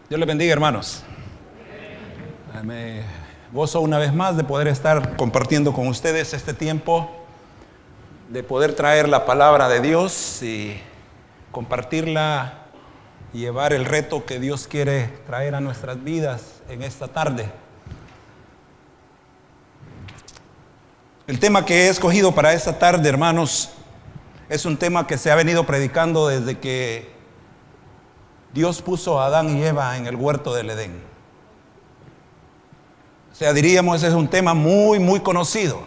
Dios les bendiga, hermanos. Me gozo una vez más de poder estar compartiendo con ustedes este tiempo, de poder traer la palabra de Dios y compartirla y llevar el reto que Dios quiere traer a nuestras vidas en esta tarde. El tema que he escogido para esta tarde, hermanos, es un tema que se ha venido predicando desde que Dios puso a Adán y Eva en el huerto del Edén. O sea, diríamos, es un tema muy conocido,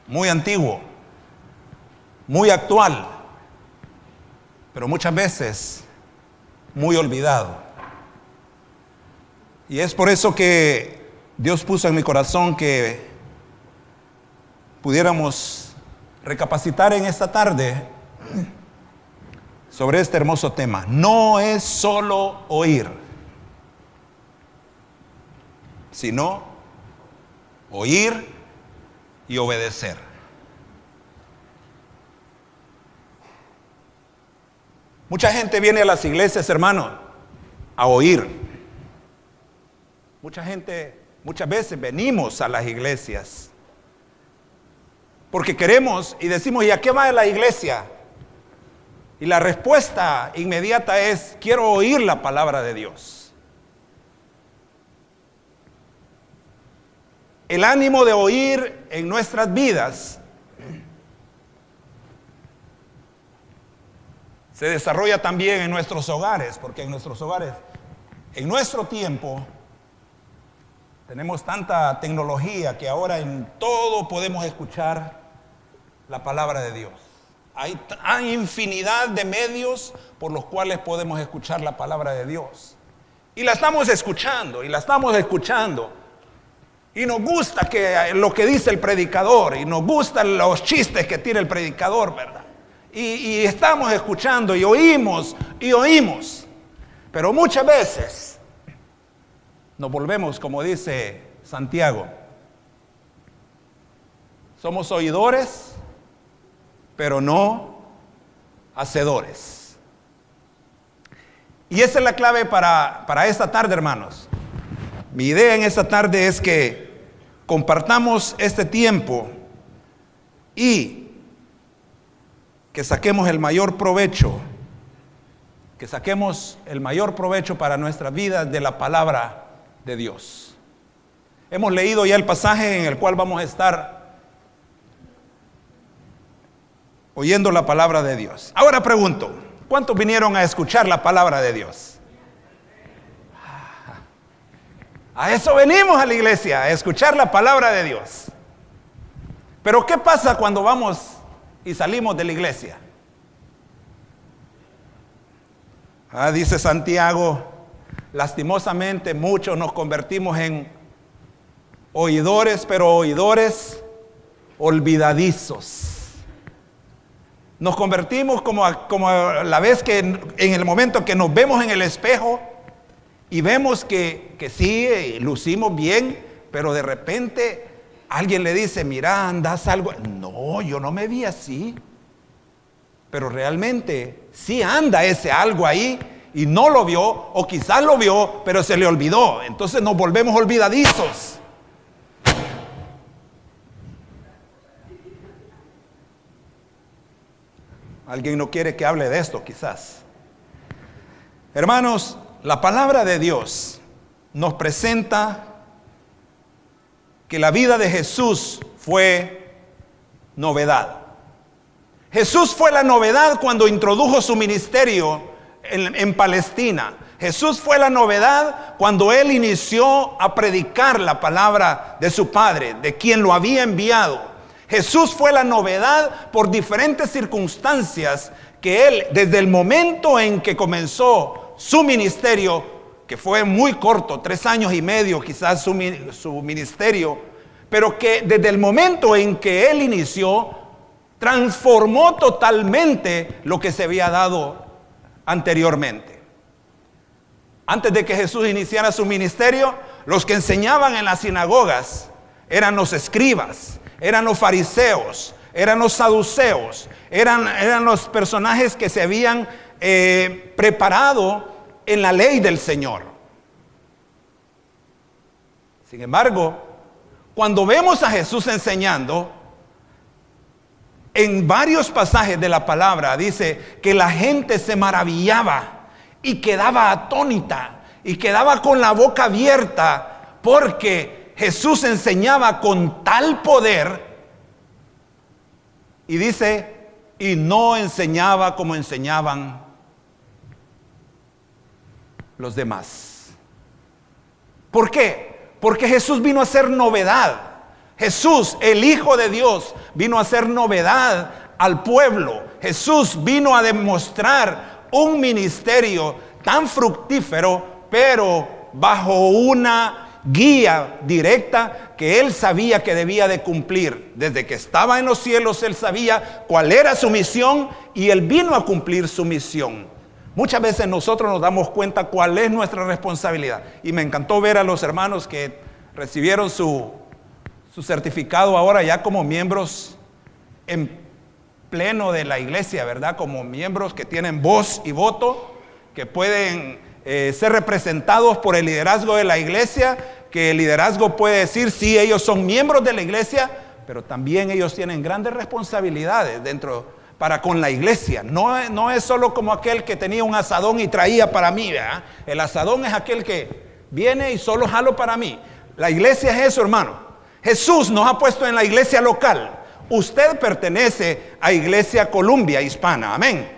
muy antiguo, muy actual, pero muchas veces muy olvidado. Y es por eso que Dios puso en mi corazón que pudiéramos recapacitar en esta tarde sobre este hermoso tema. No es solo oír, sino oír y obedecer. Mucha gente viene a las iglesias, hermano, a oír. Muchas veces venimos a las iglesias porque queremos y decimos, ¿y a qué va la iglesia? Y la respuesta inmediata es: quiero oír la palabra de Dios. El ánimo de oír en nuestras vidas se desarrolla también en nuestros hogares, porque en nuestros hogares, en nuestro tiempo, tenemos tanta tecnología que ahora en todo podemos escuchar la palabra de Dios. Hay infinidad de medios por los cuales podemos escuchar la palabra de Dios. Y la estamos escuchando, Y nos gusta lo que dice el predicador, y nos gustan los chistes que tiene el predicador, ¿verdad? Y estamos escuchando y oímos. Pero muchas veces nos volvemos, como dice Santiago, somos oidores, pero no hacedores. Y esa es la clave para esta tarde, hermanos. Mi idea en esta tarde es que compartamos este tiempo y que saquemos el mayor provecho para nuestras vidas de la palabra de Dios. Hemos leído ya el pasaje en el cual vamos a estar oyendo la palabra de Dios. Ahora pregunto, ¿cuántos vinieron a escuchar la palabra de Dios? A eso venimos a la iglesia, a escuchar la palabra de Dios. Pero ¿qué pasa cuando vamos y salimos de la iglesia? Dice Santiago, lastimosamente muchos nos convertimos en oidores, pero oidores olvidadizos. Nos convertimos como la vez que en el momento que nos vemos en el espejo y vemos que sí, lucimos bien, pero de repente alguien le dice, mira, andas algo. No, yo no me vi así. Pero realmente sí anda ese algo ahí y no lo vio, o quizás lo vio, pero se le olvidó. Entonces nos volvemos olvidadizos. Alguien no quiere que hable de esto, quizás. Hermanos, la palabra de Dios nos presenta que la vida de Jesús fue novedad. Jesús fue la novedad cuando introdujo su ministerio en Palestina. Jesús fue la novedad cuando Él inició a predicar la palabra de su Padre, de quien lo había enviado. Jesús fue la novedad por diferentes circunstancias que Él, desde el momento en que comenzó su ministerio, que fue muy corto, 3 años y medio quizás su ministerio, pero que desde el momento en que Él inició, transformó totalmente lo que se había dado anteriormente. Antes de que Jesús iniciara su ministerio, los que enseñaban en las sinagogas eran los escribas, eran los fariseos, eran los saduceos, eran los personajes que se habían preparado en la ley del Señor. Sin embargo, cuando vemos a Jesús enseñando, en varios pasajes de la palabra dice que la gente se maravillaba y quedaba atónita y quedaba con la boca abierta porque Jesús enseñaba con tal poder, y dice, y no enseñaba como enseñaban los demás. ¿Por qué? Porque Jesús vino a hacer novedad. Jesús, el Hijo de Dios, vino a hacer novedad al pueblo. Jesús vino a demostrar un ministerio tan fructífero, pero bajo una guía directa que él sabía que debía de cumplir. Desde que estaba en los cielos, él sabía cuál era su misión y él vino a cumplir su misión. Muchas veces nosotros nos damos cuenta cuál es nuestra responsabilidad. Y me encantó ver a los hermanos que recibieron su certificado ahora ya como miembros en pleno de la iglesia, ¿verdad? Como miembros que tienen voz y voto, que pueden ser representados por el liderazgo de la iglesia, que el liderazgo puede decir, sí, ellos son miembros de la iglesia, pero también ellos tienen grandes responsabilidades para con la iglesia. No es solo como aquel que tenía un asadón y traía para mí, ¿verdad? El asadón es aquel que viene y solo jalo para mí. La iglesia es eso, hermano. Jesús nos ha puesto en la iglesia local. Usted pertenece a Iglesia Columbia Hispana, amén.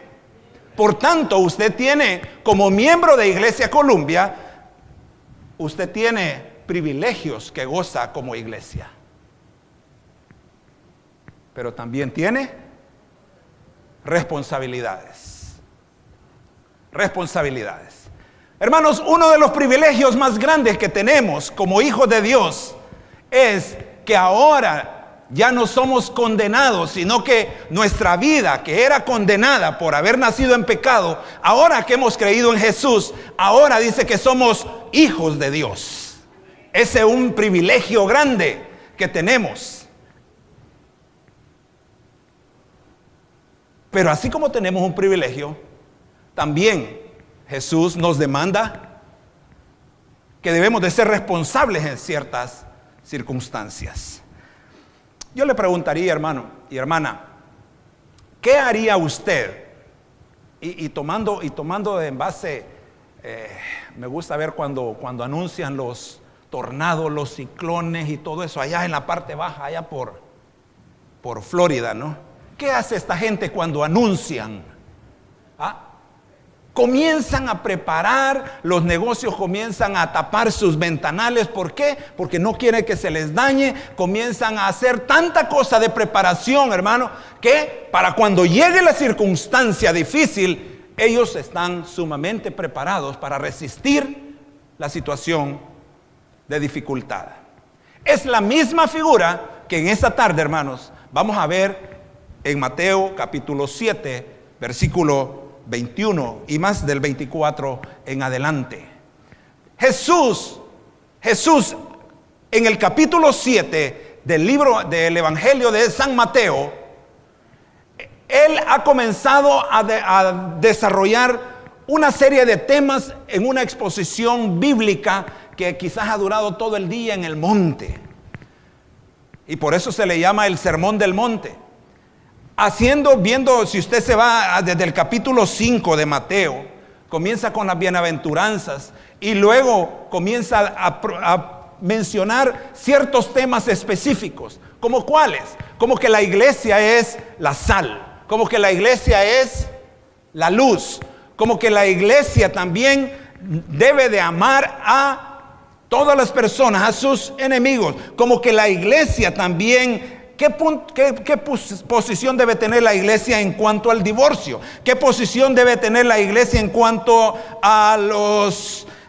Por tanto, usted tiene, como miembro de Iglesia Columbia, usted tiene privilegios que goza como iglesia. Pero también tiene responsabilidades. Responsabilidades. Hermanos, uno de los privilegios más grandes que tenemos como hijos de Dios es que ahora ya no somos condenados, sino que nuestra vida, que era condenada por haber nacido en pecado, ahora que hemos creído en Jesús, ahora dice que somos hijos de Dios. Ese es un privilegio grande que tenemos. Pero así como tenemos un privilegio, también Jesús nos demanda que debemos de ser responsables en ciertas circunstancias. Yo le preguntaría, hermano y hermana, ¿qué haría usted? Y tomando en base, me gusta ver cuando anuncian los tornados, los ciclones y todo eso allá en la parte baja, allá por Florida, ¿no? ¿Qué hace esta gente cuando anuncian? Comienzan a preparar, los negocios comienzan a tapar sus ventanales. ¿Por qué? Porque no quieren que se les dañe. Comienzan a hacer tanta cosa de preparación, hermano, que para cuando llegue la circunstancia difícil, ellos están sumamente preparados para resistir la situación de dificultad. Es la misma figura que en esta tarde, hermanos, vamos a ver en Mateo capítulo 7, versículo 21 y más del 24 en adelante. Jesús en el capítulo 7 del libro del Evangelio de San Mateo, él ha comenzado a desarrollar una serie de temas en una exposición bíblica que quizás ha durado todo el día en el monte, y por eso se le llama el Sermón del Monte. Viendo, si usted se va desde el capítulo 5 de Mateo, comienza con las bienaventuranzas y luego comienza a mencionar ciertos temas específicos. ¿Como cuáles? Como que la iglesia es la sal, como que la iglesia es la luz, como que la iglesia también debe de amar a todas las personas, a sus enemigos, como que la iglesia también... ¿Qué posición debe tener la iglesia en cuanto al divorcio? ¿Qué posición debe tener la iglesia en cuanto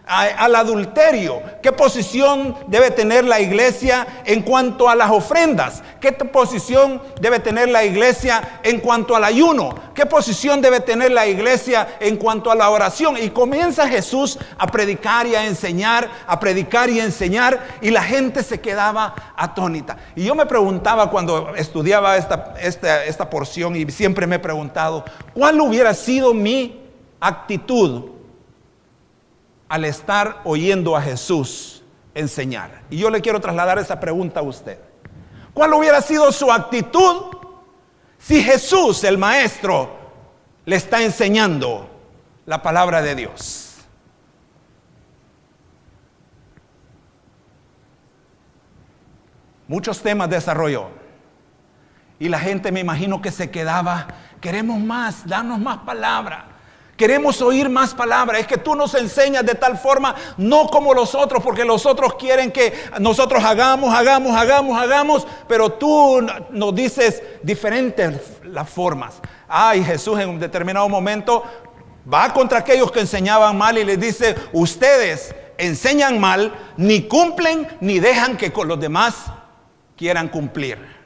al adulterio? ¿Qué posición debe tener la iglesia en cuanto a las ofrendas? ¿Qué posición debe tener la iglesia en cuanto al ayuno? ¿Qué posición debe tener la iglesia en cuanto a la oración? Y comienza Jesús a predicar y a enseñar, a predicar y a enseñar, y la gente se quedaba atónita. Y yo me preguntaba cuando estudiaba esta porción, y siempre me he preguntado, ¿cuál hubiera sido mi actitud al estar oyendo a Jesús enseñar. Y yo le quiero trasladar esa pregunta a usted. ¿Cuál hubiera sido su actitud si Jesús, el Maestro, le está enseñando la palabra de Dios? Muchos temas desarrolló. Y la gente, me imagino que se quedaba, queremos más, danos más palabra. Queremos oír más palabras. Es que tú nos enseñas de tal forma, no como los otros, porque los otros quieren que nosotros hagamos, pero tú nos dices diferentes las formas. Y Jesús en un determinado momento va contra aquellos que enseñaban mal y les dice: ustedes enseñan mal, ni cumplen, ni dejan que con los demás quieran cumplir.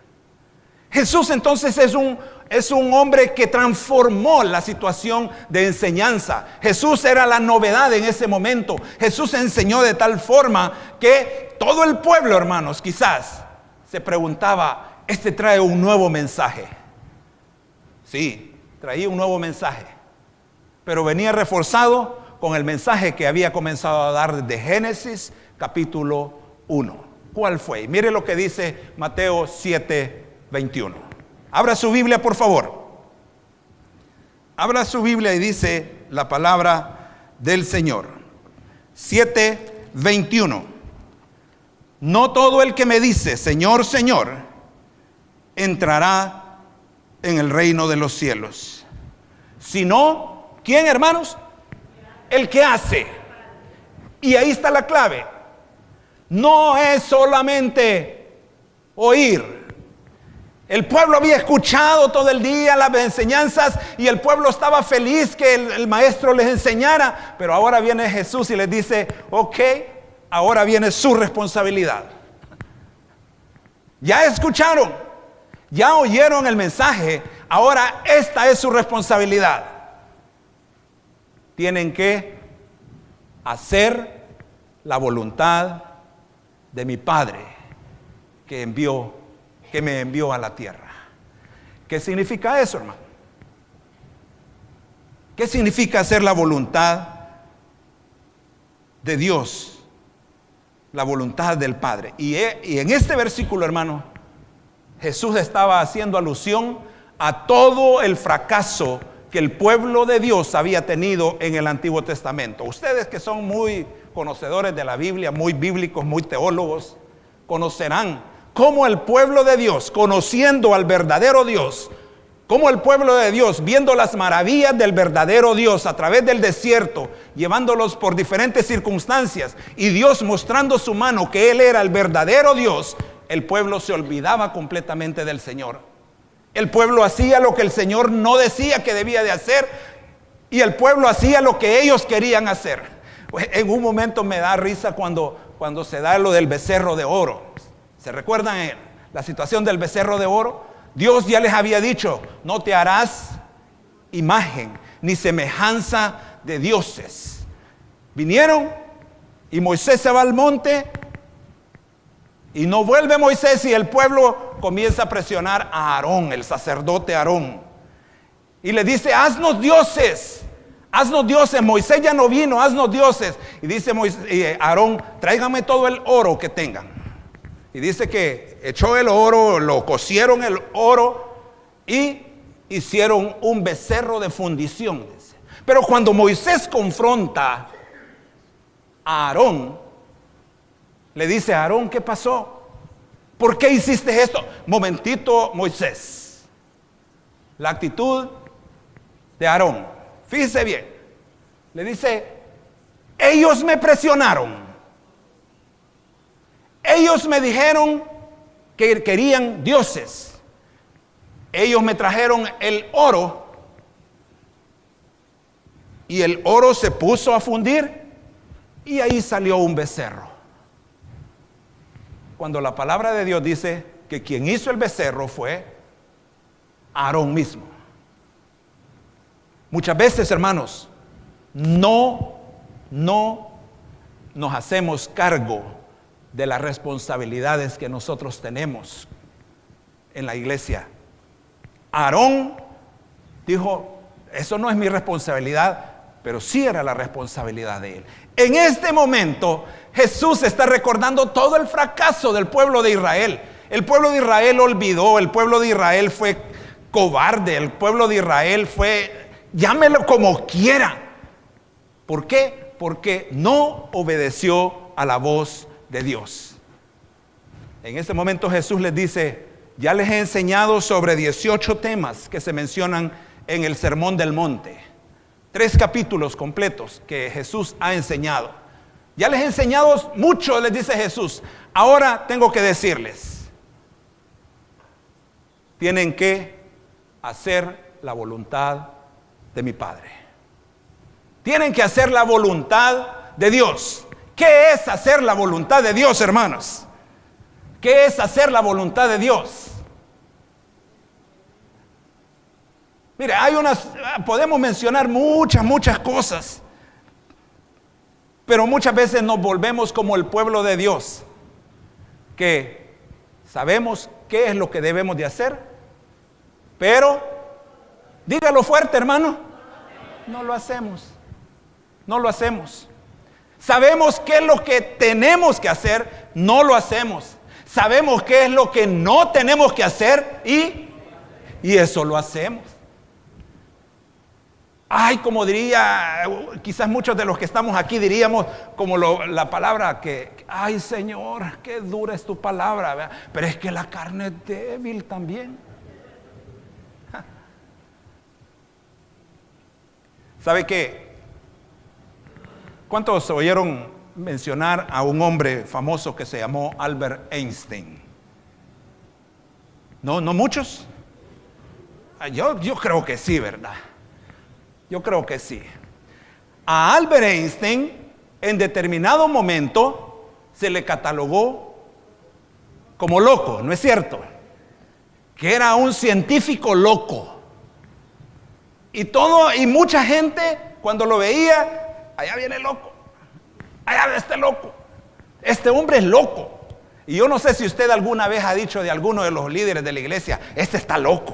Jesús entonces es un hombre que transformó la situación de enseñanza. Jesús era la novedad en ese momento. Jesús enseñó de tal forma que todo el pueblo, hermanos, quizás se preguntaba: ¿este trae un nuevo mensaje? Sí, traía un nuevo mensaje, pero venía reforzado con el mensaje que había comenzado a dar desde Génesis capítulo 1. ¿Cuál fue? Mire lo que dice Mateo 7:21. Abra su Biblia, por favor. Abra su Biblia y dice la palabra del Señor. 7:21. No todo el que me dice Señor, Señor, entrará en el reino de los cielos, sino, ¿quién, hermanos? El que hace. Y ahí está la clave. No es solamente oír. El pueblo había escuchado todo el día las enseñanzas y el pueblo estaba feliz que el maestro les enseñara, pero ahora viene Jesús y les dice: ok, ahora viene su responsabilidad. Ya escucharon, ya oyeron el mensaje, ahora esta es su responsabilidad. Tienen que hacer la voluntad de mi Padre que me envió a la tierra. ¿Qué significa eso, hermano? ¿Qué significa hacer la voluntad de Dios? La voluntad del Padre. Y en este versículo, hermano, Jesús estaba haciendo alusión a todo el fracaso que el pueblo de Dios había tenido en el Antiguo Testamento. Ustedes que son muy conocedores de la Biblia, muy bíblicos, muy teólogos, conocerán cómo el pueblo de Dios, conociendo al verdadero Dios, cómo el pueblo de Dios, viendo las maravillas del verdadero Dios a través del desierto, llevándolos por diferentes circunstancias, y Dios mostrando su mano que Él era el verdadero Dios, el pueblo se olvidaba completamente del Señor. El pueblo hacía lo que el Señor no decía que debía de hacer, y el pueblo hacía lo que ellos querían hacer. En un momento me da risa cuando se da lo del becerro de oro. ¿Se recuerdan la situación del becerro de oro? Dios ya les había dicho: no te harás imagen ni semejanza de dioses. Vinieron y Moisés se va al monte y no vuelve Moisés, y el pueblo comienza a presionar a Aarón, el sacerdote Aarón, y le dice: haznos dioses, haznos dioses. Moisés ya no vino, haznos dioses. Y dice Aarón: tráigame todo el oro que tengan. Y dice que echó el oro, lo cocieron el oro y hicieron un becerro de fundición. Pero cuando Moisés confronta a Aarón, le dice: Aarón, ¿qué pasó? ¿Por qué hiciste esto? Momentito, Moisés. La actitud de Aarón, fíjese bien, le dice: ellos me presionaron. Ellos me dijeron que querían dioses. Ellos me trajeron el oro y el oro se puso a fundir y ahí salió un becerro. Cuando la palabra de Dios dice que quien hizo el becerro fue Aarón mismo. Muchas veces, hermanos, no nos hacemos cargo de las responsabilidades que nosotros tenemos en la iglesia. Aarón dijo: eso no es mi responsabilidad. pero sí era la responsabilidad de él. En este momento, Jesús está recordando todo el fracaso del pueblo de Israel. El pueblo de Israel olvidó, el pueblo de Israel fue cobarde, el pueblo de Israel fue, llámelo como quiera. ¿Por qué? Porque no obedeció a la voz de Dios. En este momento Jesús les dice: ya les he enseñado sobre 18 temas que se mencionan en el Sermón del Monte. 3 capítulos completos que Jesús ha enseñado. Ya les he enseñado mucho, les dice Jesús. Ahora tengo que decirles: tienen que hacer la voluntad de mi Padre. Tienen que hacer la voluntad de Dios. ¿Qué es hacer la voluntad de Dios, hermanos? ¿Qué es hacer la voluntad de Dios? Mire, podemos mencionar muchas cosas, pero muchas veces nos volvemos como el pueblo de Dios, que sabemos qué es lo que debemos de hacer, pero, dígalo fuerte, hermano, no lo hacemos. No lo hacemos. Sabemos qué es lo que tenemos que hacer, no lo hacemos. Sabemos qué es lo que no tenemos que hacer y eso lo hacemos. Ay, como diría, quizás muchos de los que estamos aquí diríamos como la palabra que, ay Señor, qué dura es tu palabra, ¿verdad? Pero es que la carne es débil también. ¿Sabe qué? ¿Cuántos oyeron mencionar a un hombre famoso que se llamó Albert Einstein? ¿No muchos? Yo creo que sí, ¿verdad? Yo creo que sí. A Albert Einstein en determinado momento se le catalogó como loco, ¿no es cierto? Que era un científico loco. Y mucha gente cuando lo veía, allá viene loco, allá ve este loco, este hombre es loco. Y yo no sé si usted alguna vez ha dicho de alguno de los líderes de la iglesia: este está loco.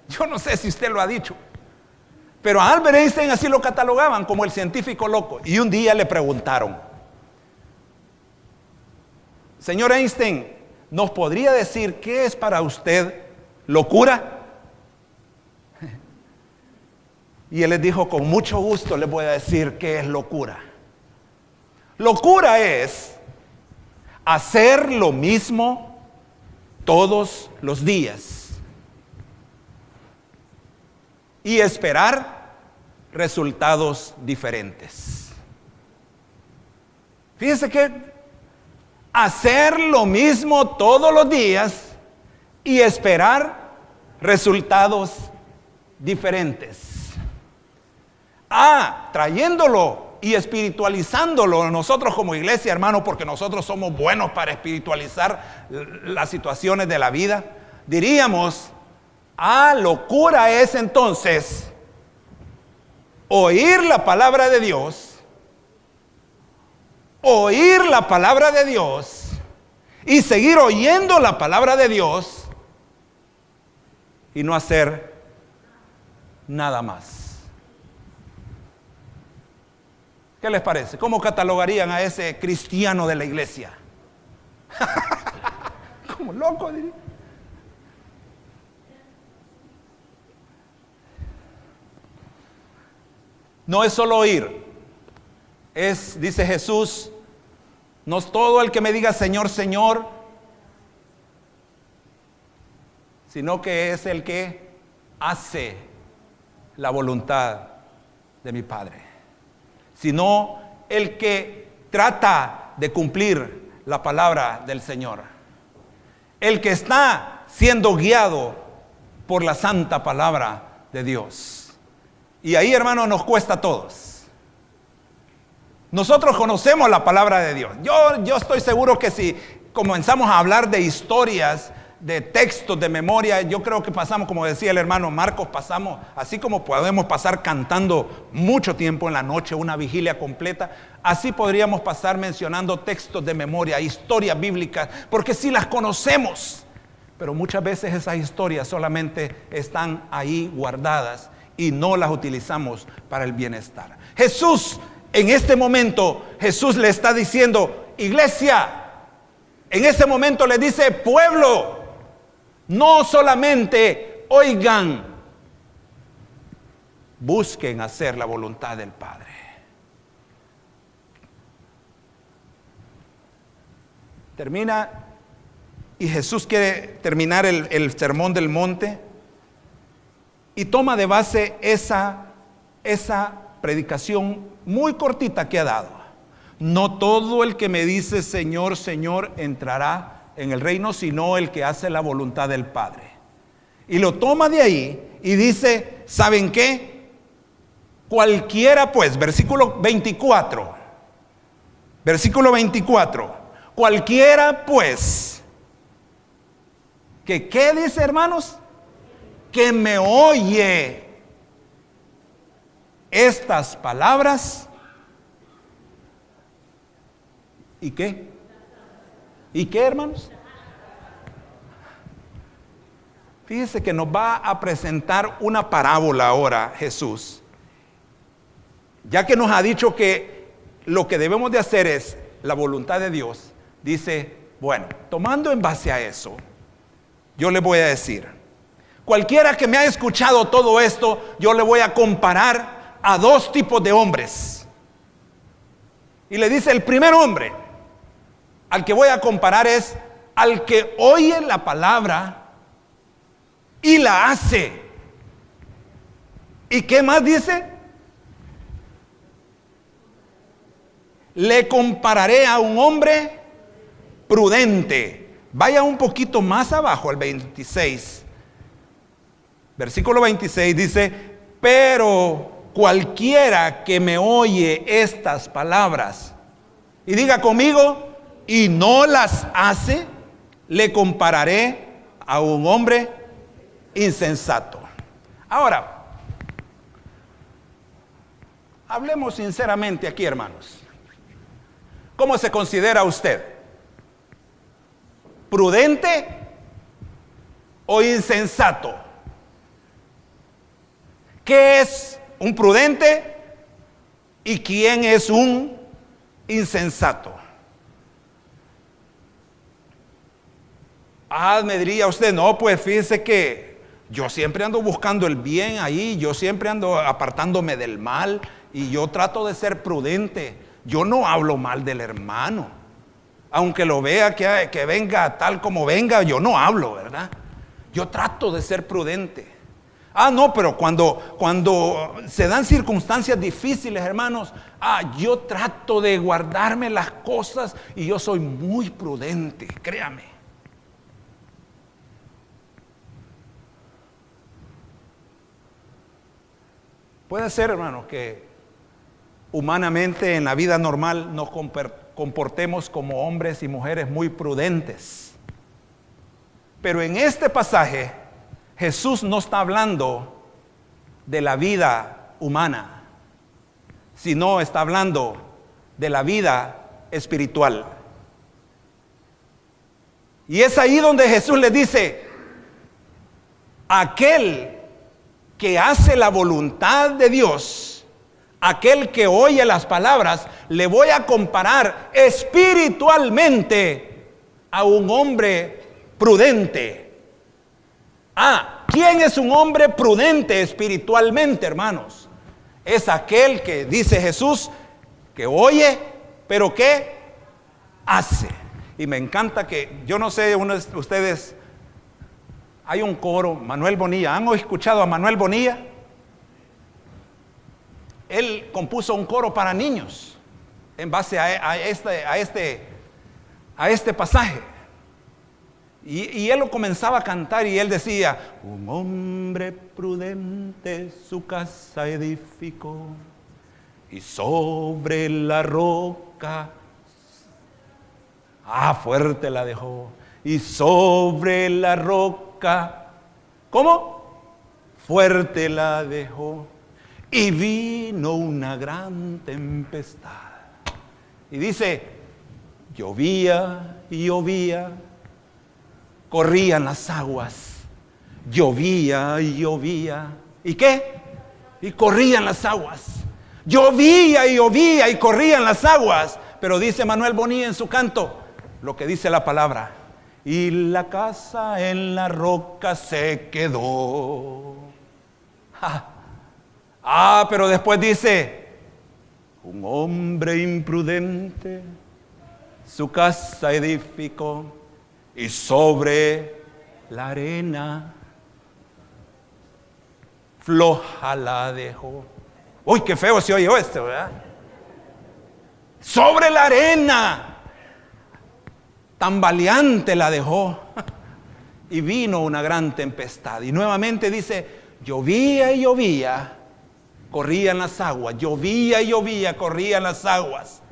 Yo no sé si usted lo ha dicho, pero a Albert Einstein así lo catalogaban, como el científico loco. Y un día le preguntaron: señor Einstein, ¿nos podría decir qué es para usted locura? Y él les dijo: con mucho gusto les voy a decir qué es locura. Locura es hacer lo mismo todos los días y esperar resultados diferentes. Fíjense que hacer lo mismo todos los días y esperar resultados diferentes. Trayéndolo y espiritualizándolo nosotros como iglesia, hermano, porque nosotros somos buenos para espiritualizar las situaciones de la vida, diríamos: locura es entonces oír la palabra de Dios, y seguir oyendo la palabra de Dios y no hacer nada más. ¿Qué les parece? ¿Cómo catalogarían a ese cristiano de la iglesia? Como loco, diría. No es solo oír, dice Jesús, no es todo el que me diga Señor, Señor, sino que es el que hace la voluntad de mi Padre. Sino el que trata de cumplir la palabra del Señor. El que está siendo guiado por la santa palabra de Dios. Y ahí, hermano, nos cuesta a todos. Nosotros conocemos la palabra de Dios. Yo estoy seguro que si comenzamos a hablar de historias, de textos, de memoria, yo creo que pasamos, como decía el hermano Marcos, pasamos, así como podemos pasar cantando mucho tiempo en la noche, una vigilia completa, así podríamos pasar mencionando textos de memoria, historias bíblicas, porque sí las conocemos, pero muchas veces esas historias solamente están ahí guardadas y no las utilizamos para el bienestar. Jesús, en este momento, Jesús le está diciendo, iglesia, en ese momento le dice, pueblo, no solamente oigan, busquen hacer la voluntad del Padre. Termina, y Jesús quiere terminar el sermón del monte y toma de base esa predicación muy cortita que ha dado. No todo el que me dice Señor, Señor entrará en el reino, sino el que hace la voluntad del Padre. Y lo toma de ahí y dice, ¿saben qué? Cualquiera pues, versículo 24, cualquiera pues, que ¿qué dice, hermanos? Que me oye estas palabras. ¿Y qué? ¿Y qué, hermanos? Fíjese que nos va a presentar una parábola ahora Jesús. Ya que nos ha dicho que lo que debemos de hacer es la voluntad de Dios, dice, bueno, tomando en base a eso, yo le voy a decir, cualquiera que me ha escuchado todo esto, yo le voy a comparar a dos tipos de hombres. Y le dice, el primer hombre al que voy a comparar es al que oye la palabra y la hace. ¿Y qué más dice? Le compararé a un hombre prudente. Vaya un poquito más abajo al 26. Versículo 26 dice, pero cualquiera que me oye estas palabras y diga conmigo, y no las hace, le compararé a un hombre insensato. Ahora, hablemos sinceramente aquí, hermanos. ¿Cómo se considera usted? ¿Prudente o insensato? ¿Qué es un prudente y quién es un insensato? Me diría usted, no, pues fíjese que yo siempre ando buscando el bien ahí, yo siempre ando apartándome del mal y yo trato de ser prudente. Yo no hablo mal del hermano, aunque lo vea que venga tal como venga, yo no hablo, ¿verdad? Yo trato de ser prudente. No, pero cuando se dan circunstancias difíciles, hermanos, yo trato de guardarme las cosas y yo soy muy prudente, créame. Puede ser, hermano, que humanamente en la vida normal nos comportemos como hombres y mujeres muy prudentes. Pero en este pasaje, Jesús no está hablando de la vida humana, sino está hablando de la vida espiritual. Y es ahí donde Jesús le dice, aquel que hace la voluntad de Dios, aquel que oye las palabras, le voy a comparar espiritualmente a un hombre prudente. ¿Quién es un hombre prudente espiritualmente, hermanos? Es aquel que, dice Jesús, que oye, pero que hace. Y me encanta que, yo no sé, ustedes, hay un coro, Manuel Bonilla. ¿Han escuchado a Manuel Bonilla? Él compuso un coro para niños en base a este pasaje. Y él lo comenzaba a cantar y él decía, un hombre prudente su casa edificó y sobre la roca fuerte la dejó. Y sobre la roca, ¿cómo? Fuerte la dejó. Y vino una gran tempestad. Y dice, llovía y llovía, corrían las aguas, llovía y llovía. ¿Y qué? y corrían las aguas. Llovía y corrían las aguas. Pero dice Manuel Bonilla en su canto lo que dice la palabra: y la casa en la roca se quedó. Pero después dice: un hombre imprudente su casa edificó y sobre la arena floja la dejó. Uy, qué feo se oyó esto, ¿verdad? Sobre la arena tambaleante la dejó y vino una gran tempestad. Y nuevamente dice: llovía y llovía, corrían las aguas. Llovía y llovía, corrían las aguas.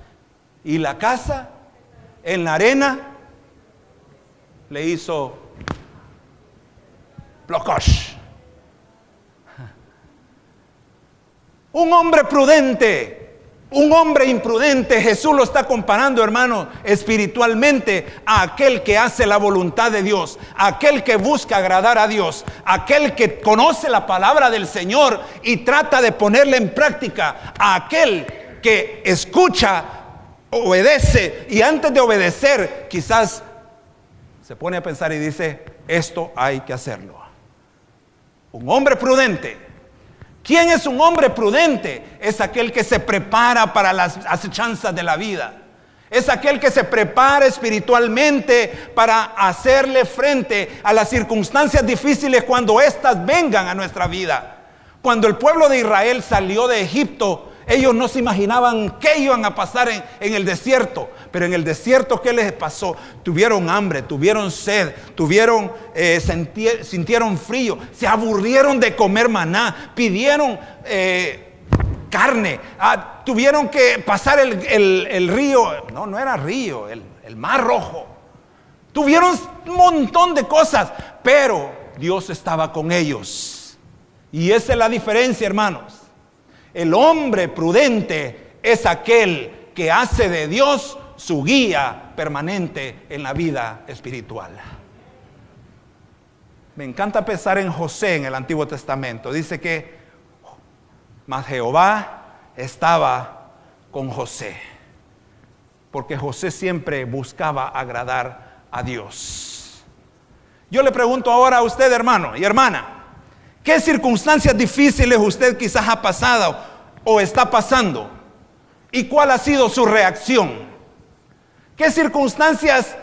Y la casa en la arena le hizo plocosh. Un hombre prudente, un hombre imprudente, Jesús lo está comparando, hermano, espiritualmente a aquel que hace la voluntad de Dios, a aquel que busca agradar a Dios, a aquel que conoce la palabra del Señor y trata de ponerla en práctica, a aquel que escucha, obedece y antes de obedecer quizás se pone a pensar y dice: esto hay que hacerlo. Un hombre prudente. ¿Quién es un hombre prudente? Es aquel que se prepara para las acechanzas de la vida. Es aquel que se prepara espiritualmente para hacerle frente a las circunstancias difíciles cuando éstas vengan a nuestra vida. Cuando el pueblo de Israel salió de Egipto, ellos no se imaginaban qué iban a pasar en el desierto. Pero en el desierto, ¿qué les pasó? Tuvieron hambre, tuvieron sed, sintieron frío, se aburrieron de comer maná, pidieron carne, tuvieron que pasar el río, no era río, el mar Rojo. Tuvieron un montón de cosas, pero Dios estaba con ellos. Y esa es la diferencia, hermanos. El hombre prudente es aquel que hace de Dios su guía permanente en la vida espiritual. Me encanta pensar en José en el Antiguo Testamento. Dice que mas Jehová estaba con José, porque José siempre buscaba agradar a Dios. Yo le pregunto ahora a usted, hermano y hermana, ¿qué circunstancias difíciles usted quizás ha pasado o está pasando? ¿Y cuál ha sido su reacción? ¿Qué circunstancias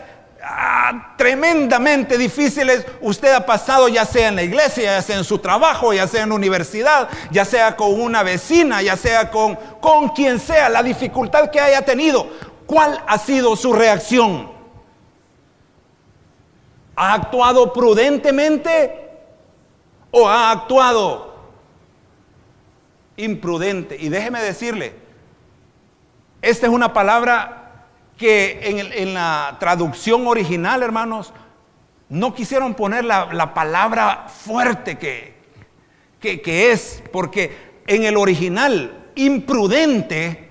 tremendamente difíciles usted ha pasado, ya sea en la iglesia, ya sea en su trabajo, ya sea en la universidad, ya sea con una vecina, ya sea con quien sea, la dificultad que haya tenido? ¿Cuál ha sido su reacción? ¿Ha actuado prudentemente o ha actuado imprudente? Y déjeme decirle, esta es una palabra que en la traducción original, hermanos, no quisieron poner la palabra fuerte que es, porque en el original, imprudente,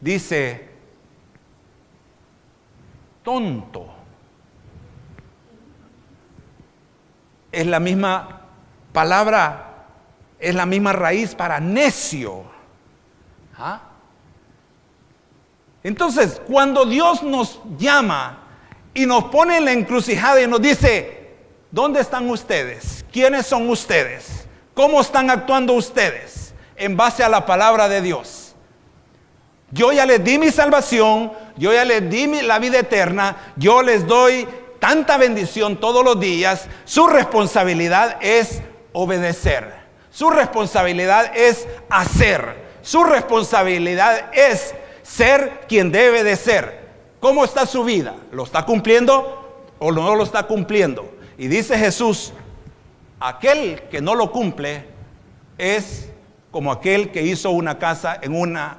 dice tonto. Es la misma palabra, es la misma raíz para necio. Entonces, cuando Dios nos llama y nos pone en la encrucijada y nos dice: ¿dónde están ustedes? ¿Quiénes son ustedes? ¿Cómo están actuando ustedes en base a la palabra de Dios? Yo ya les di mi salvación, yo ya les di la vida eterna, yo les doy tanta bendición todos los días. Su responsabilidad es obedecer, su responsabilidad es hacer, su responsabilidad es ser quien debe de ser. ¿Cómo está su vida? ¿Lo está cumpliendo o no lo está cumpliendo? Y dice Jesús: aquel que no lo cumple es como aquel que hizo una casa en una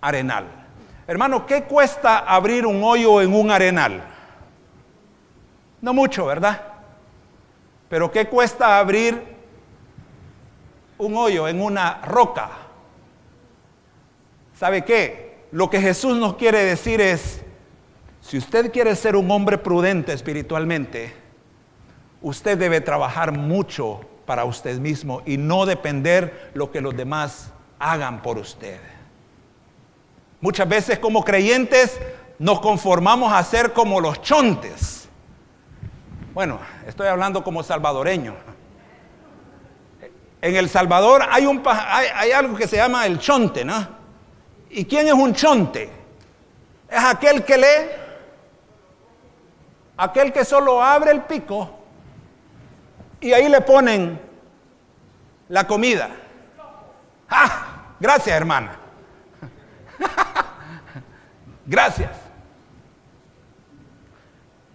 arenal. Hermano, ¿qué cuesta abrir un hoyo en un arenal? No mucho, ¿verdad? Pero ¿qué cuesta abrir un hoyo en una roca? ¿Sabe qué? Lo que Jesús nos quiere decir es: si usted quiere ser un hombre prudente espiritualmente, usted debe trabajar mucho para usted mismo y no depender lo que los demás hagan por usted. Muchas veces como creyentes nos conformamos a ser como los chontes. Bueno, estoy hablando como salvadoreño. En El Salvador hay algo que se llama el chonte, ¿no? ¿Y quién es un chonte? Es aquel que lee, aquel que solo abre el pico y ahí le ponen la comida. ¡Ah! Gracias, hermana. Gracias.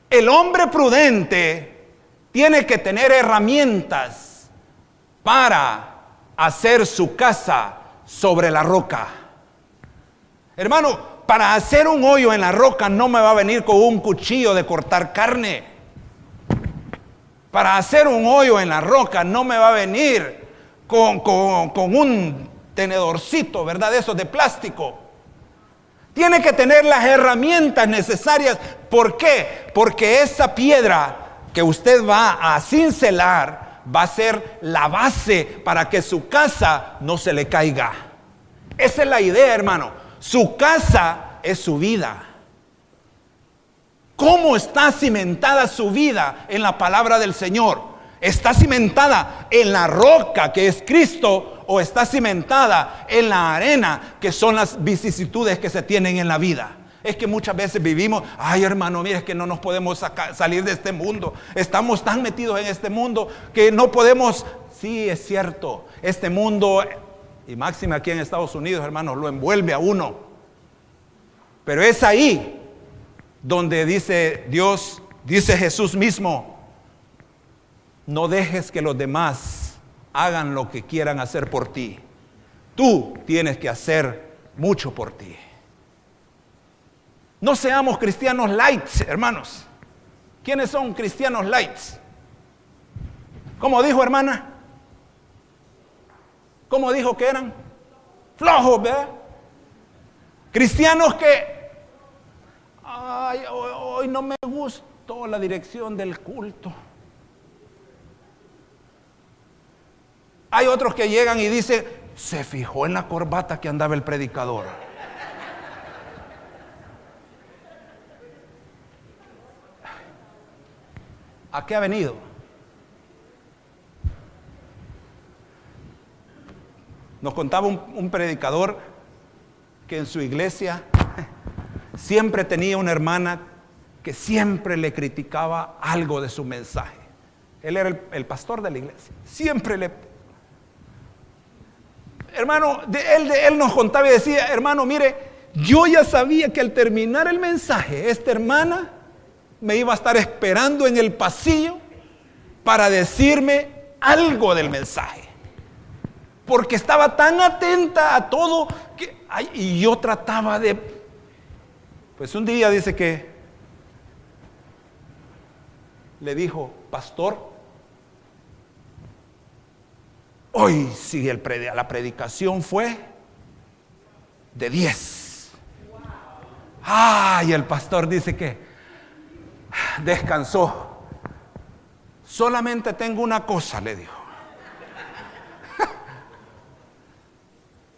El hombre prudente tiene que tener herramientas para hacer su casa sobre la roca. Hermano, para hacer un hoyo en la roca no me va a venir con un cuchillo de cortar carne. Para hacer un hoyo en la roca no me va a venir con un tenedorcito, ¿verdad? De esos de plástico. Tiene que tener las herramientas necesarias. ¿Por qué? Porque esa piedra que usted va a cincelar va a ser la base para que su casa no se le caiga. Esa es la idea, hermano. Su casa es su vida. ¿Cómo está cimentada su vida en la palabra del Señor? ¿Está cimentada en la roca que es Cristo o está cimentada en la arena que son las vicisitudes que se tienen en la vida? Es que muchas veces vivimos, ay hermano, mire, es que no nos podemos salir de este mundo. Estamos tan metidos en este mundo que no podemos. Sí, es cierto, este mundo, y máxima aquí en Estados Unidos, hermanos, lo envuelve a uno. Pero es ahí donde dice Dios, dice Jesús mismo, no dejes que los demás hagan lo que quieran hacer por ti. Tú tienes que hacer mucho por ti. No seamos cristianos lights, hermanos. ¿Quiénes son cristianos lights? ¿Cómo dijo, hermana? ¿Cómo dijo que eran? Flojos, ¿verdad? Cristianos que, ay, hoy no me gustó la dirección del culto. Hay otros que llegan y dicen, se fijó en la corbata que andaba el predicador. ¿A qué ha venido? Nos contaba un predicador que en su iglesia siempre tenía una hermana que siempre le criticaba algo de su mensaje. Él era el pastor de la iglesia. Siempre le... Hermano, él nos contaba y decía, hermano, mire, yo ya sabía que al terminar el mensaje, esta hermana me iba a estar esperando en el pasillo para decirme algo del mensaje. Porque estaba tan atenta a todo que, y yo trataba de... Pues un día dice que le dijo, pastor, hoy sí la predicación fue de 10. Y el pastor dice que descansó. Solamente tengo una cosa, le dijo.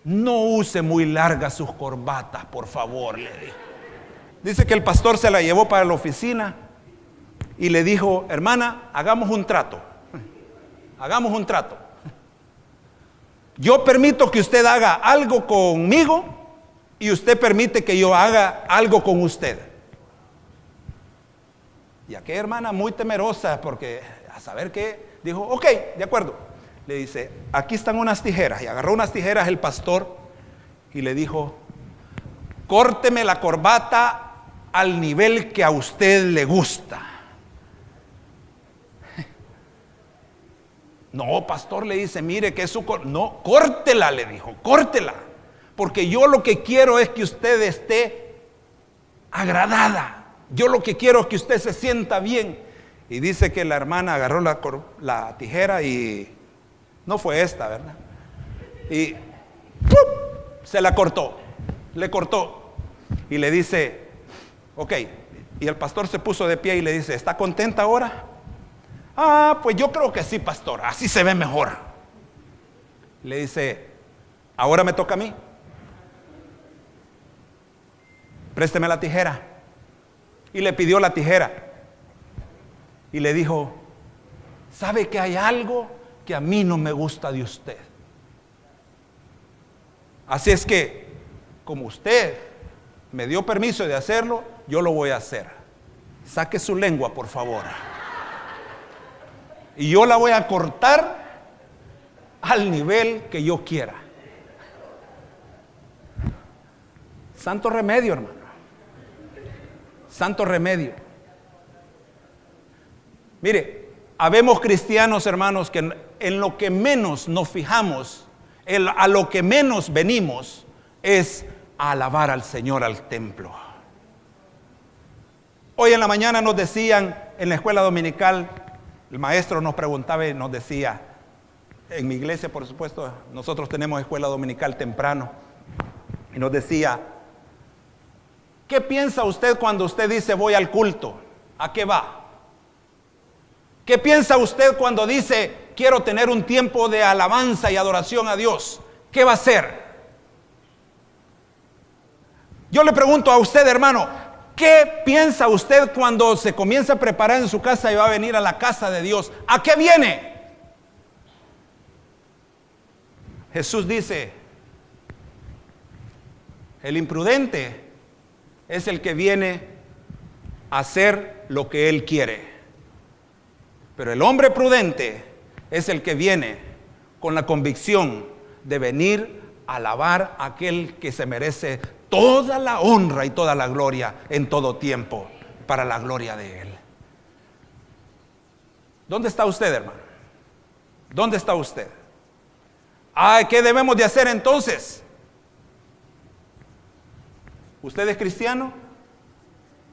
No use muy largas sus corbatas, por favor, le dijo. Dice que el pastor se la llevó para la oficina y le dijo, hermana, hagamos un trato. Hagamos un trato. Yo permito que usted haga algo conmigo y usted permite que yo haga algo con usted. Y aquella hermana muy temerosa porque a saber qué, dijo, ok, de acuerdo. Le dice, aquí están unas tijeras. Y agarró unas tijeras el pastor y le dijo, córteme la corbata al nivel que a usted le gusta. No, pastor, le dice, mire que es su... No, córtela, le dijo, córtela. Porque yo lo que quiero es que usted esté agradada. Yo lo que quiero es que usted se sienta bien. Y dice que la hermana agarró la tijera y... No fue esta, ¿verdad? Y ¡pum! Se la cortó. Le cortó. Y le dice, ok. Y el pastor se puso de pie y le dice, ¿está contenta ahora? Ah, pues yo creo que sí, pastor, así se ve mejor. Le dice, ahora me toca a mí. Présteme la tijera. Y le pidió la tijera. Y le dijo, ¿sabe que hay algo que a mí no me gusta de usted? Así es que, como usted me dio permiso de hacerlo, yo lo voy a hacer. Saque su lengua, por favor. Y yo la voy a cortar al nivel que yo quiera. Santo remedio, hermano. Santo remedio. Mire, habemos cristianos, hermanos, que en lo que menos nos fijamos, a lo que menos venimos, es a alabar al Señor al templo. Hoy en la mañana nos decían en la escuela dominical, el maestro nos preguntaba y nos decía, en mi iglesia por supuesto, nosotros tenemos escuela dominical temprano, y nos decía, ¿qué piensa usted cuando usted dice voy al culto? ¿A qué va? ¿Qué piensa usted cuando dice quiero tener un tiempo de alabanza y adoración a Dios? ¿Qué va a hacer? Yo le pregunto a usted, hermano, ¿qué piensa usted cuando se comienza a preparar en su casa y va a venir a la casa de Dios? ¿A qué viene? Jesús dice, el imprudente es el que viene a hacer lo que él quiere, pero el hombre prudente es el que viene con la convicción de venir a alabar a aquel que se merece toda la honra y toda la gloria en todo tiempo, para la gloria de Él. ¿Dónde está usted, hermano? ¿Dónde está usted? ¿Qué debemos de hacer entonces? ¿Usted es cristiano?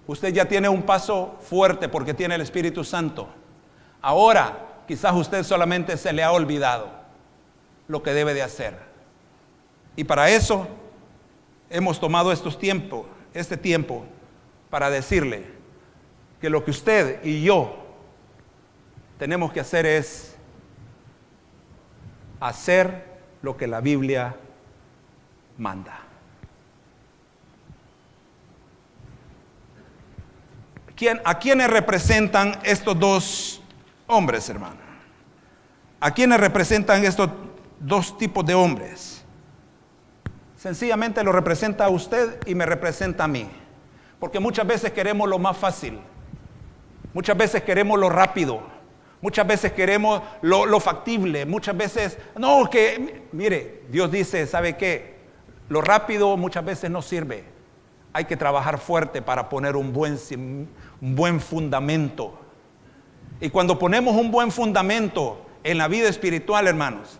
Usted ya tiene un paso fuerte porque tiene el Espíritu Santo. Ahora, quizás usted solamente se le ha olvidado lo que debe de hacer. Y para eso hemos tomado este tiempo para decirle que lo que usted y yo tenemos que hacer es hacer lo que la Biblia manda. ¿A quiénes representan estos dos hombres, hermano? ¿A quiénes representan estos dos tipos de hombres? Sencillamente lo representa a usted y me representa a mí. Porque muchas veces queremos lo más fácil. Muchas veces queremos lo rápido. Muchas veces queremos lo factible. Muchas veces, mire, Dios dice, ¿sabe qué? Lo rápido muchas veces no sirve. Hay que trabajar fuerte para poner un buen fundamento. Y cuando ponemos un buen fundamento en la vida espiritual, hermanos,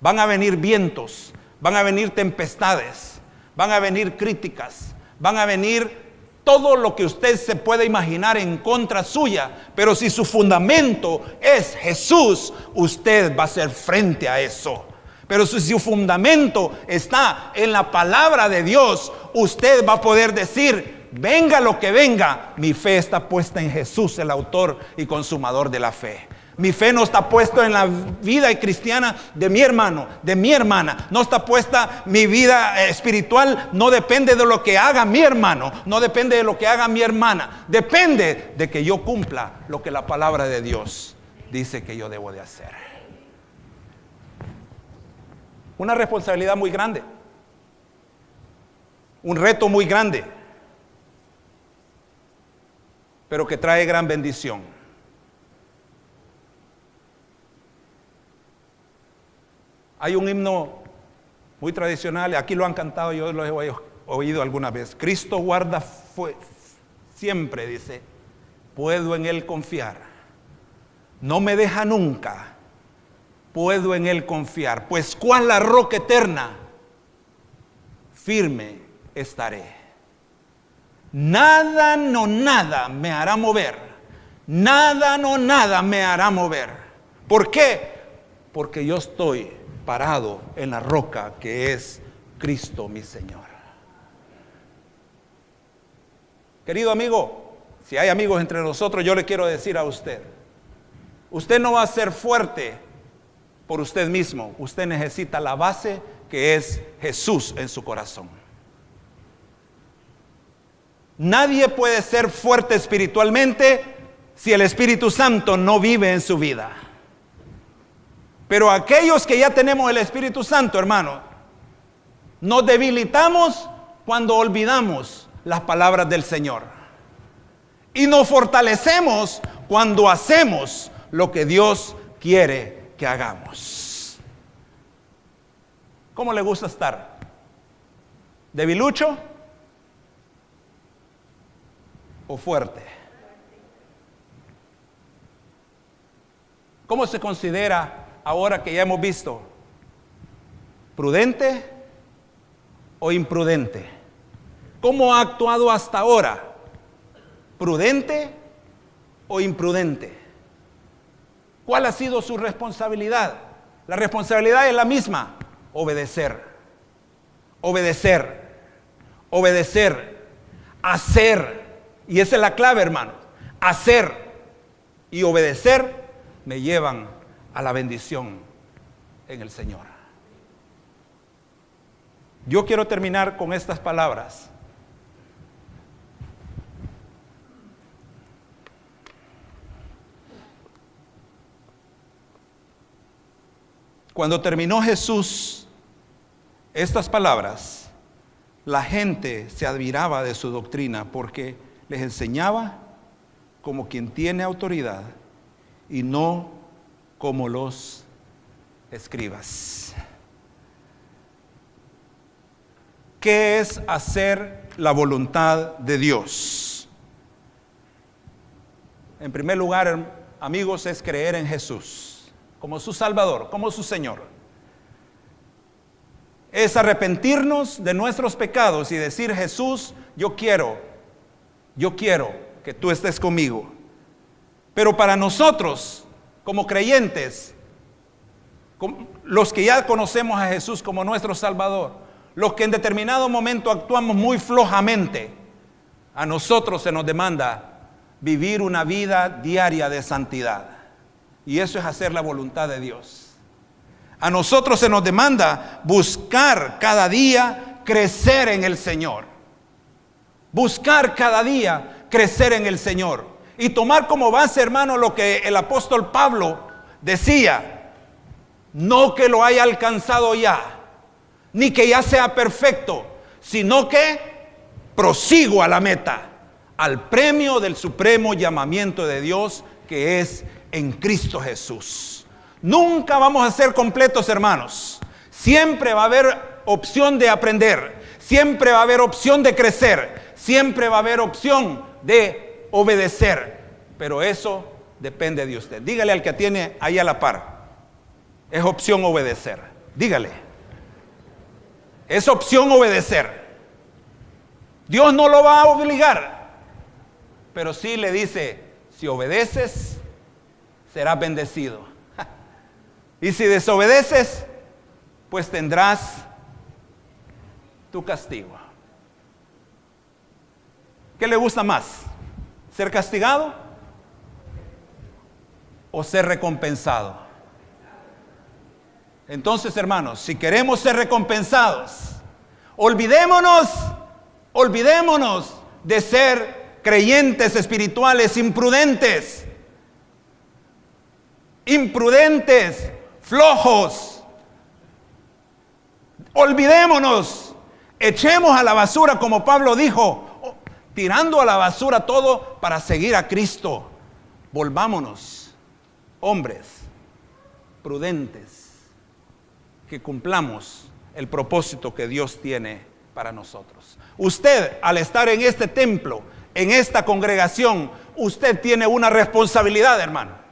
van a venir vientos, van a venir tempestades, van a venir críticas, van a venir todo lo que usted se puede imaginar en contra suya. Pero si su fundamento es Jesús, usted va a hacer frente a eso. Pero si su fundamento está en la palabra de Dios, usted va a poder decir, venga lo que venga, mi fe está puesta en Jesús, el autor y consumador de la fe. Mi fe no está puesta en la vida cristiana de mi hermano, de mi hermana. No está puesta mi vida espiritual, no depende de lo que haga mi hermano, no depende de lo que haga mi hermana. Depende de que yo cumpla lo que la palabra de Dios dice que yo debo de hacer. Una responsabilidad muy grande, un reto muy grande, pero que trae gran bendición. Hay un himno muy tradicional, aquí lo han cantado, yo lo he oído alguna vez. Cristo guarda siempre, dice, puedo en Él confiar. No me deja nunca, puedo en Él confiar. Pues cuál la roca eterna, firme estaré. Nada, no nada me hará mover. Nada, no nada me hará mover. ¿Por qué? Porque yo estoy parado en la roca que es Cristo mi Señor. Querido amigo, si hay amigos entre nosotros, yo le quiero decir a usted Usted no va a ser fuerte por usted mismo. Usted necesita la base que es Jesús en su corazón. Nadie puede ser fuerte espiritualmente si el Espíritu Santo no vive en su vida. Pero aquellos que ya tenemos el Espíritu Santo, hermano, nos debilitamos cuando olvidamos las palabras del Señor. Y nos fortalecemos cuando hacemos lo que Dios quiere que hagamos. ¿Cómo le gusta estar? ¿Debilucho o fuerte? ¿Cómo se considera ahora que ya hemos visto? ¿Prudente o imprudente? ¿Cómo ha actuado hasta ahora? ¿Prudente o imprudente? ¿Cuál ha sido su responsabilidad? La responsabilidad es la misma: obedecer, obedecer, obedecer, hacer. Y esa es la clave, hermano. Hacer y obedecer me llevan a la bendición en el Señor. Yo quiero terminar con estas palabras. Cuando terminó Jesús estas palabras, la gente se admiraba de su doctrina porque les enseñaba como quien tiene autoridad y no como los escribas. ¿Qué es hacer la voluntad de Dios? En primer lugar, amigos, es creer en Jesús como su Salvador, como su Señor. Es arrepentirnos de nuestros pecados y decir: Jesús, yo quiero que tú estés conmigo. Pero para nosotros, como creyentes, los que ya conocemos a Jesús como nuestro Salvador, los que en determinado momento actuamos muy flojamente, a nosotros se nos demanda vivir una vida diaria de santidad. Y eso es hacer la voluntad de Dios. A nosotros se nos demanda buscar cada día crecer en el Señor. Buscar cada día crecer en el Señor. Y tomar como base, hermano, lo que el apóstol Pablo decía: no que lo haya alcanzado ya, ni que ya sea perfecto, sino que prosigo a la meta, al premio del supremo llamamiento de Dios que es en Cristo Jesús. Nunca vamos a ser completos, hermanos. Siempre va a haber opción de aprender, siempre va a haber opción de crecer, siempre va a haber opción de obedecer, pero eso depende de usted. Dígale al que tiene ahí a la par: es opción obedecer. Dígale: es opción obedecer. Dios no lo va a obligar, pero sí le dice: si obedeces, serás bendecido. Y si desobedeces, pues tendrás tu castigo. ¿Qué le gusta más? ¿Ser castigado o ser recompensado? Entonces, hermanos, si queremos ser recompensados, olvidémonos de ser creyentes espirituales imprudentes, flojos. Olvidémonos, echemos a la basura, como Pablo dijo, tirando a la basura todo para seguir a Cristo. Volvámonos hombres prudentes, que cumplamos el propósito que Dios tiene para nosotros. Usted, al estar en este templo, en esta congregación, usted tiene una responsabilidad, hermano.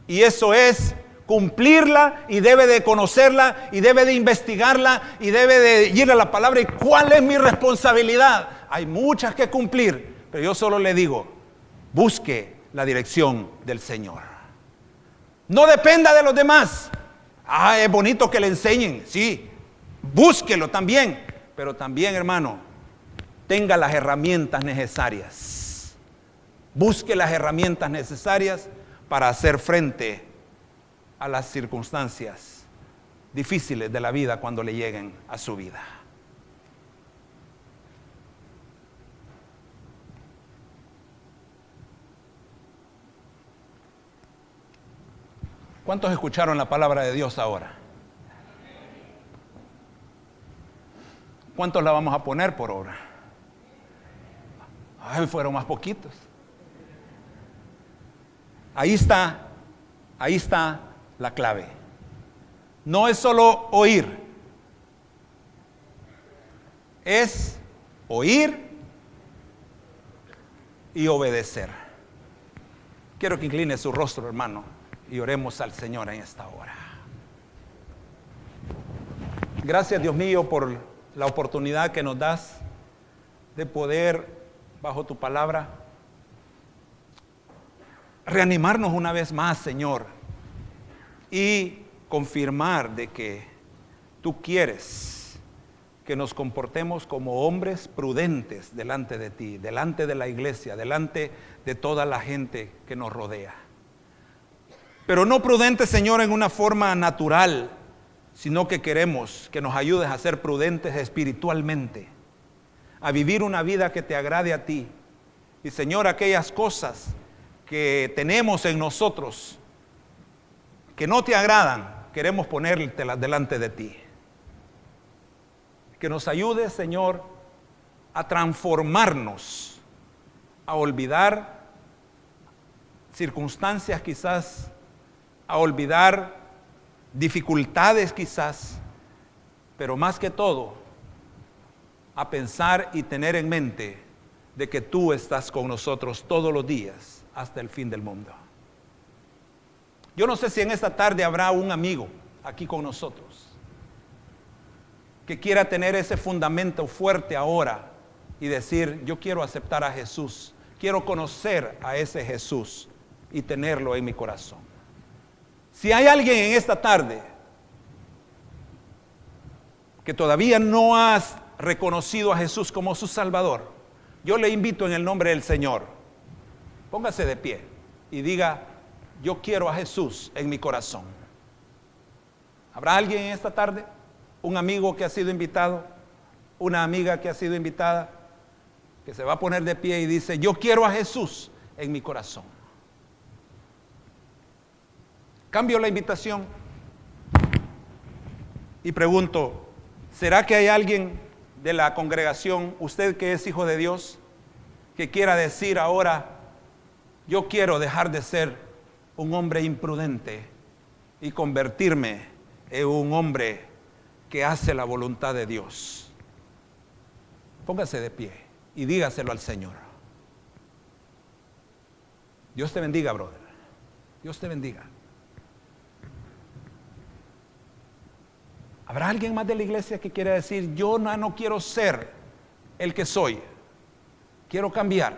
Y eso es cumplirla, y debe de conocerla, y debe de investigarla, y debe de ir a la palabra. ¿Y cuál es mi responsabilidad? Hay muchas que cumplir, pero yo solo le digo: busque la dirección del Señor. No dependa de los demás. Es bonito que le enseñen, sí, búsquelo también, pero también, hermano, tenga las herramientas necesarias. Busque las herramientas necesarias para hacer frente a las circunstancias difíciles de la vida cuando le lleguen a su vida. ¿Cuántos escucharon la palabra de Dios ahora? ¿Cuántos la vamos a poner por obra? Ay, fueron más poquitos. Ahí está la clave. No es solo oír, es oír y obedecer. Quiero que incline su rostro, hermano, y oremos al Señor en esta hora. Gracias, Dios mío, por la oportunidad que nos das de poder, bajo tu palabra, reanimarnos una vez más, Señor, y confirmar de que tú quieres que nos comportemos como hombres prudentes delante de ti, delante de la iglesia, delante de toda la gente que nos rodea. Pero no prudentes, Señor, en una forma natural, sino que queremos que nos ayudes a ser prudentes espiritualmente, a vivir una vida que te agrade a ti. Y, Señor, aquellas cosas que tenemos en nosotros que no te agradan, queremos ponértelas delante de ti. Que nos ayudes, Señor, a transformarnos, a olvidar circunstancias quizás, a olvidar dificultades quizás, pero más que todo, a pensar y tener en mente de que tú estás con nosotros todos los días hasta el fin del mundo. Yo no sé si en esta tarde habrá un amigo aquí con nosotros que quiera tener ese fundamento fuerte ahora y decir: yo quiero aceptar a Jesús, quiero conocer a ese Jesús y tenerlo en mi corazón. Si hay alguien en esta tarde que todavía no has reconocido a Jesús como su Salvador, yo le invito en el nombre del Señor, póngase de pie y diga: yo quiero a Jesús en mi corazón. ¿Habrá alguien en esta tarde? Un amigo que ha sido invitado, una amiga que ha sido invitada, que se va a poner de pie y dice: yo quiero a Jesús en mi corazón. Cambio la invitación y pregunto: ¿será que hay alguien de la congregación, usted que es hijo de Dios, que quiera decir ahora: yo quiero dejar de ser un hombre imprudente y convertirme en un hombre que hace la voluntad de Dios? Póngase de pie y dígaselo al Señor. Dios te bendiga, brother. Dios te bendiga. ¿Habrá alguien más de la iglesia que quiera decir: yo no quiero ser el que soy, quiero cambiar,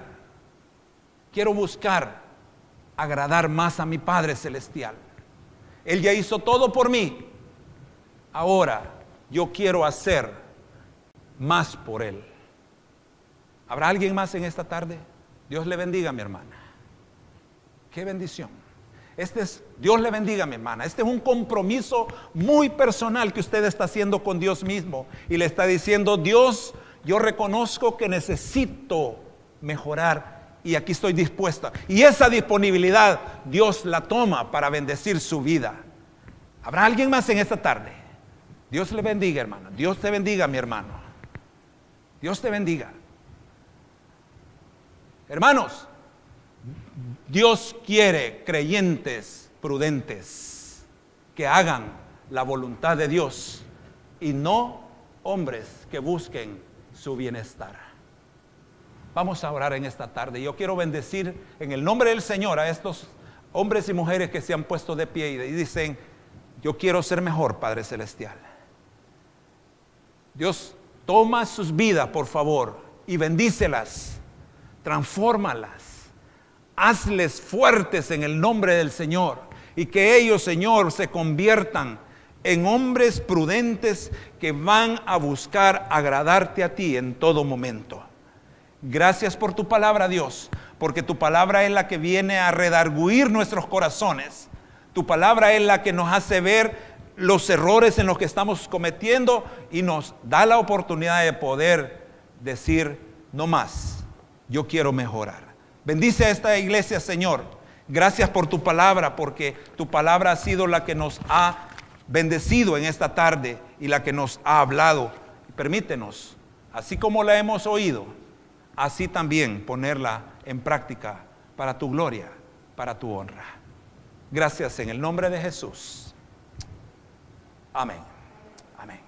quiero buscar agradar más a mi Padre Celestial? Él ya hizo todo por mí, ahora yo quiero hacer más por Él. ¿Habrá alguien más en esta tarde? Dios le bendiga, mi hermana. Qué bendición. Dios le bendiga, mi hermana. Este es un compromiso muy personal que usted está haciendo con Dios mismo. Y le está diciendo: Dios, yo reconozco que necesito mejorar y aquí estoy dispuesta. Y esa disponibilidad Dios la toma para bendecir su vida. ¿Habrá alguien más en esta tarde? Dios le bendiga, hermana. Dios te bendiga, mi hermano. Dios te bendiga. Hermanos, Dios quiere creyentes prudentes que hagan la voluntad de Dios y no hombres que busquen su bienestar. Vamos a orar en esta tarde. Yo quiero bendecir en el nombre del Señor a estos hombres y mujeres que se han puesto de pie y dicen: yo quiero ser mejor, Padre Celestial. Dios, toma sus vidas, por favor, y bendícelas, transfórmalas. Hazles fuertes en el nombre del Señor y que ellos, Señor, se conviertan en hombres prudentes que van a buscar agradarte a ti en todo momento. Gracias por tu palabra, Dios, porque tu palabra es la que viene a redarguir nuestros corazones. Tu palabra es la que nos hace ver los errores en los que estamos cometiendo y nos da la oportunidad de poder decir: no más, yo quiero mejorar. Bendice a esta iglesia, Señor. Gracias por tu palabra, porque tu palabra ha sido la que nos ha bendecido en esta tarde y la que nos ha hablado. Permítenos, así como la hemos oído, así también ponerla en práctica para tu gloria, para tu honra. Gracias en el nombre de Jesús. Amén. Amén.